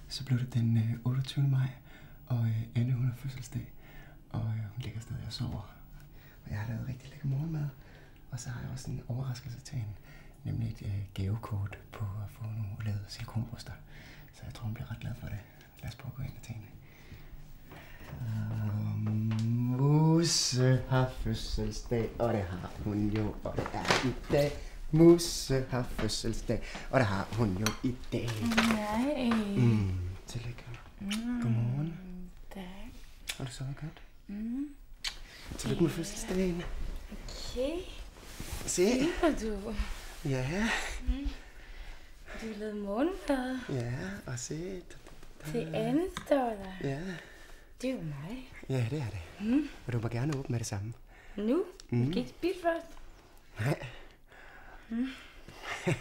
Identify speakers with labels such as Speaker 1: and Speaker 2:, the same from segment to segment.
Speaker 1: så blev det den 28. maj, og Anne, hun har fødselsdag, og hun ligger stadig og sover. Og jeg har lavet rigtig lækker morgenmad, og så har jeg også en overraskelse til hende, nemlig et gavekort på at få nogle lavet silikonbryster. Så jeg tror, hun bliver ret glad for det. Lad os prøve at gå ind og tage hende. Musse har fødselsdag, og det har hun jo, og det er i dag. Musse har fødselsdag, og det har hun jo i dag.
Speaker 2: Nej.
Speaker 1: Tillykke. Godmorgen.
Speaker 2: Tak.
Speaker 1: Har du sovet godt? Tillykke med fødselsdagen.
Speaker 2: Okay.
Speaker 1: Se.
Speaker 2: Hjælper du?
Speaker 1: Ja.
Speaker 2: Du har lavet morgenmad.
Speaker 1: Ja, og se.
Speaker 2: Til Anne står der.
Speaker 1: Ja.
Speaker 2: Det er jo mig.
Speaker 1: Ja, det er det. Og du må gerne åbne med det samme.
Speaker 2: Nu? Vi skal ikke spise først.
Speaker 1: Nej.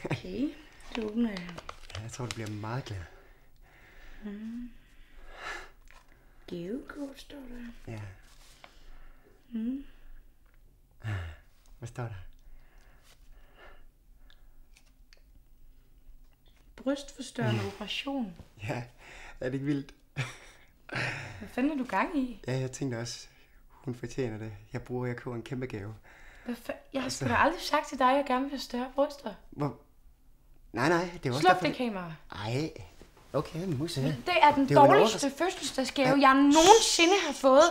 Speaker 2: Okay, så åbner jeg.
Speaker 1: Ja, jeg tror, du bliver meget glad.
Speaker 2: Gavekort står der.
Speaker 1: Ja. Hvad står der?
Speaker 2: Brystforstørrende operation.
Speaker 1: Ja, er det ikke vildt?
Speaker 2: Hvad fanden er du gang i?
Speaker 1: Ja, jeg tænkte også, hun fortjener det. Jeg køber en kæmpe gave.
Speaker 2: Jeg har sgu da aldrig sagt til dig, at jeg gerne vil have større bryster.
Speaker 1: Nej, det er også
Speaker 2: Sluk det kamera.
Speaker 1: Ej, okay, Musse.
Speaker 2: Det er den dårligste fødselsdagsgave, jeg nogensinde har fået.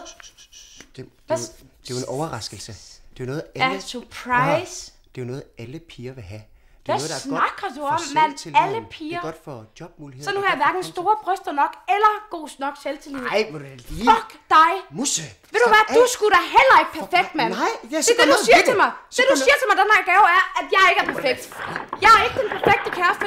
Speaker 1: Det er jo en overraskelse. Det er jo noget, alle...
Speaker 2: A surprise.
Speaker 1: Det er jo noget, alle piger vil have. Det
Speaker 2: Hvad
Speaker 1: noget, der er
Speaker 2: snakker
Speaker 1: godt
Speaker 2: du
Speaker 1: for
Speaker 2: om, mand?
Speaker 1: selvtilliden.
Speaker 2: Alle piger?
Speaker 1: Det er godt for jobmuligheder.
Speaker 2: Så nu har jeg hverken store bryster nok, eller god nok selvtillid.
Speaker 1: Nej, må du lige...
Speaker 2: Fuck dig!
Speaker 1: Musse!
Speaker 2: Ved du hvad, du er sgu da heller ikke perfekt, mand.
Speaker 1: Nej,
Speaker 2: det er det, du siger til mig. Det, du siger til mig, den her gave er, at jeg ikke er perfekt. Jeg er ikke den perfekte kæreste.